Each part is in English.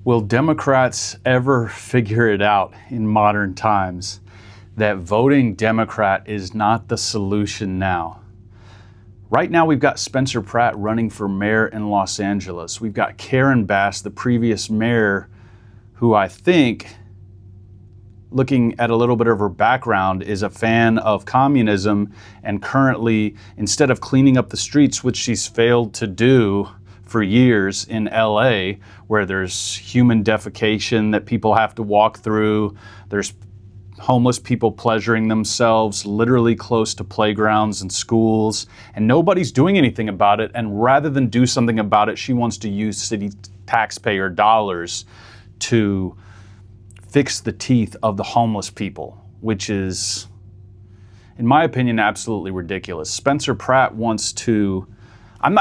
Will Democrats ever figure it out in modern times that voting Democrat is not the solution now? Right now, we've got Spencer Pratt running for mayor in Los Angeles. We've got Karen Bass, the previous mayor, who I think, looking at a little bit of her background, is a fan of communism and currently, instead of cleaning up the streets, which she's failed to do for years in LA, where there's human defecation that people have to walk through, there's homeless people pleasuring themselves literally close to playgrounds and schools, and nobody's doing anything about it. And rather than do something about it, she wants to use city taxpayer dollars to fix the teeth of the homeless people, which is, in my opinion, absolutely ridiculous. Spencer Pratt wants to, I'm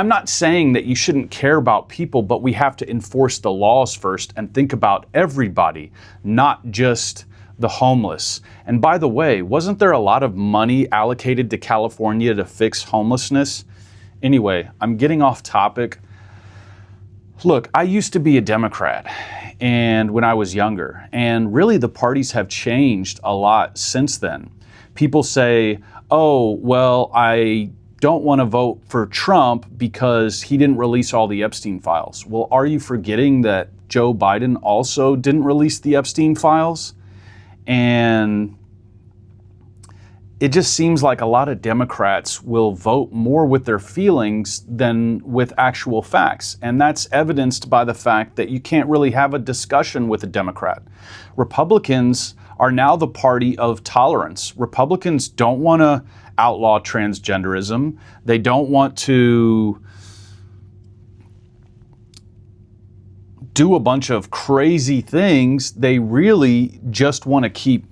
not saying that you shouldn't care about people, but we have to enforce the laws first and think about everybody, not just the homeless. And by the way, wasn't there a lot of money allocated to California to fix homelessness? Anyway, I'm getting off topic. Look, I used to be a Democrat, and when I was younger, and really the parties have changed a lot since then. People say, oh, well, I don't want to vote for Trump because he didn't release all the Epstein files. Well, are you forgetting that Joe Biden also didn't release the Epstein files? And it just seems like a lot of Democrats will vote more with their feelings than with actual facts. And that's evidenced by the fact that you can't really have a discussion with a Democrat. Republicans are now the party of tolerance. Republicans don't want to outlaw transgenderism. They don't want to do a bunch of crazy things. They really just want to keep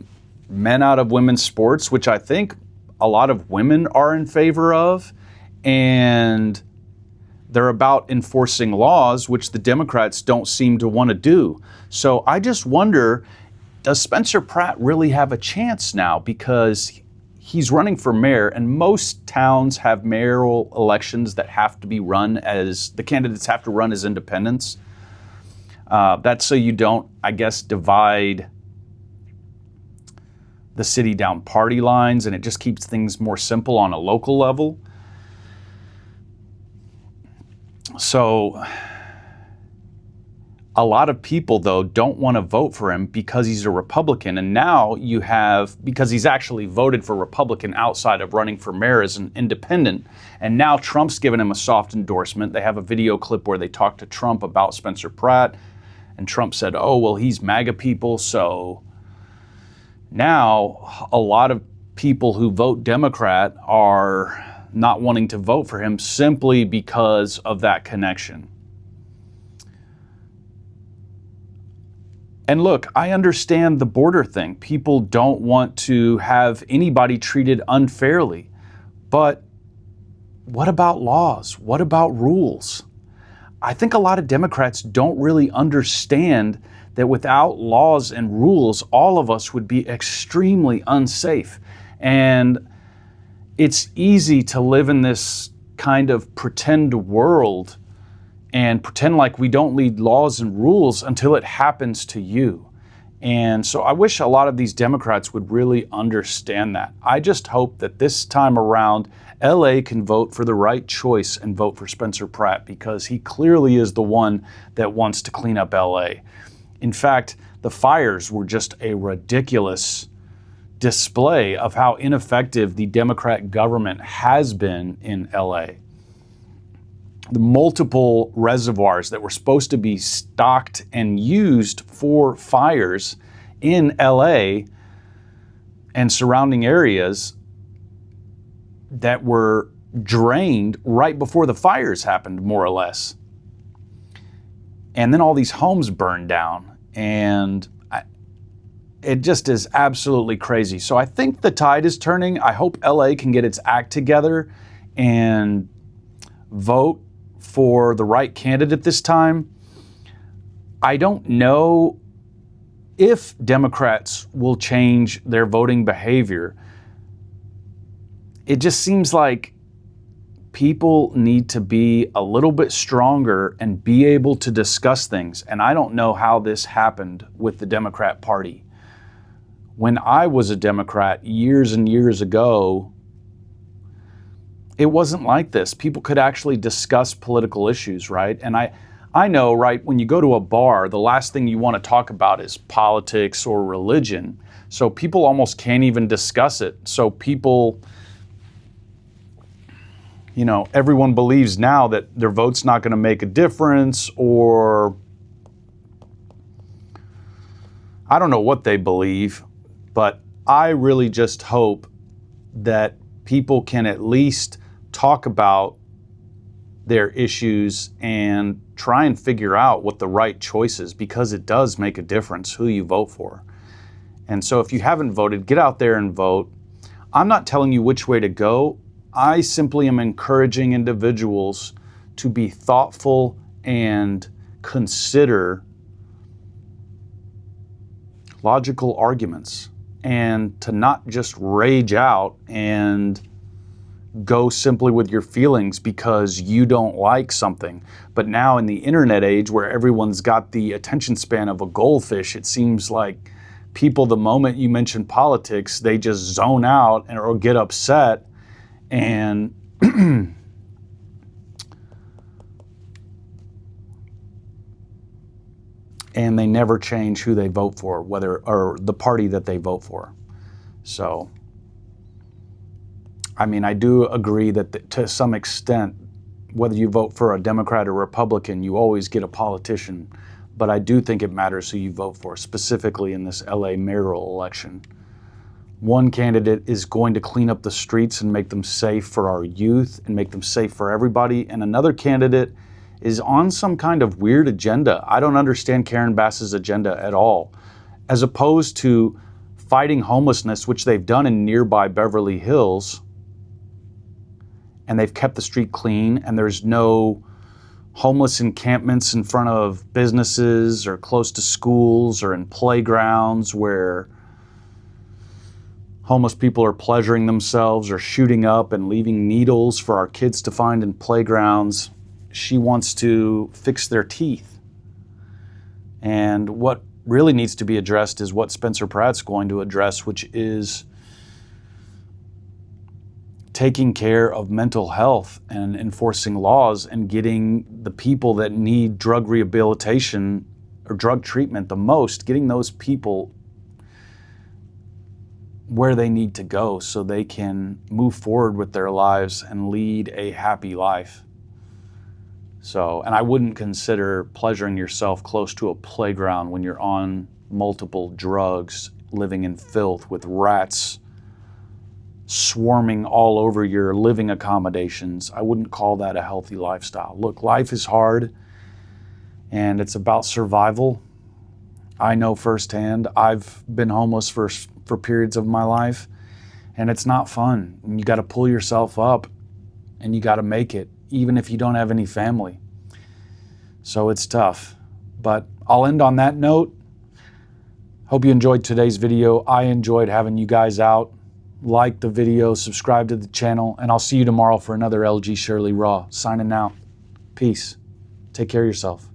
men out of women's sports, which I think a lot of women are in favor of. And they're about enforcing laws, which the Democrats don't seem to want to do. So I just wonder, does Spencer Pratt really have a chance now? Because he's running for mayor, and most towns have mayoral elections that have to be run as, the candidates have to run as independents. That's so you don't, I guess, divide the city down party lines, and it just keeps things more simple on a local level. So a lot of people, though, don't want to vote for him because he's a Republican. And now you have, because he's actually voted for Republican outside of running for mayor as an independent. And now Trump's given him a soft endorsement. They have a video clip where they talk to Trump about Spencer Pratt. And Trump said, oh, well, he's MAGA people. So now a lot of people who vote Democrat are not wanting to vote for him simply because of that connection. And look, I understand the border thing. People don't want to have anybody treated unfairly. But what about laws? What about rules? I think a lot of Democrats don't really understand that without laws and rules, all of us would be extremely unsafe. And it's easy to live in this kind of pretend world and pretend like we don't need laws and rules until it happens to you. And so I wish a lot of these Democrats would really understand that. I just hope that this time around, LA can vote for the right choice and vote for Spencer Pratt, because he clearly is the one that wants to clean up LA. In fact, the fires were just a ridiculous display of how ineffective the Democrat government has been in LA. The multiple reservoirs that were supposed to be stocked and used for fires in LA and surrounding areas that were drained right before the fires happened, more or less. And then all these homes burned down, and it just is absolutely crazy. So I think the tide is turning. I hope LA can get its act together and vote for the right candidate this time. I don't know if Democrats will change their voting behavior. It just seems like people need to be a little bit stronger and be able to discuss things. And I don't know how this happened with the Democrat Party. When I was a Democrat years and years ago, it wasn't like this. People could actually discuss political issues, right? And I know, right, when you go to a bar, the last thing you want to talk about is politics or religion. So people almost can't even discuss it. So people, you know, everyone believes now that their vote's not going to make a difference, or I don't know what they believe, but I really just hope that people can at least talk about their issues and try and figure out what the right choice is, because it does make a difference who you vote for. And so if you haven't voted, get out there and vote. I'm not telling you which way to go. I simply am encouraging individuals to be thoughtful and consider logical arguments, and to not just rage out and go simply with your feelings because you don't like something. But now in the internet age, where everyone's got the attention span of a goldfish, it seems like people, the moment you mention politics, they just zone out or get upset, and and they never change who they vote for, whether, or the party that they vote for. So, I mean, I do agree that to some extent, whether you vote for a Democrat or Republican, you always get a politician. But I do think it matters who you vote for, specifically in this LA mayoral election. One candidate is going to clean up the streets and make them safe for our youth and make them safe for everybody. And another candidate is on some kind of weird agenda. I don't understand Karen Bass's agenda at all. As opposed to fighting homelessness, which they've done in nearby Beverly Hills, and they've kept the street clean, and there's no homeless encampments in front of businesses or close to schools or in playgrounds where homeless people are pleasuring themselves or shooting up and leaving needles for our kids to find in playgrounds. She wants to fix their teeth. And what really needs to be addressed is what Spencer Pratt's going to address, which is taking care of mental health and enforcing laws and getting the people that need drug rehabilitation or drug treatment the most, getting those people where they need to go so they can move forward with their lives and lead a happy life. So, and I wouldn't consider pleasuring yourself close to a playground when you're on multiple drugs, living in filth with rats swarming all over your living accommodations. I wouldn't call that a healthy lifestyle. Look, life is hard and it's about survival. I know firsthand. I've been homeless for periods of my life, and it's not fun. And you got to pull yourself up and you got to make it, even if you don't have any family. So it's tough. But I'll end on that note. Hope you enjoyed today's video. I enjoyed having you guys out. Like the video, subscribe to the channel, and I'll see you tomorrow for another LG Shirley Raw. Signing out. Peace. Take care of yourself.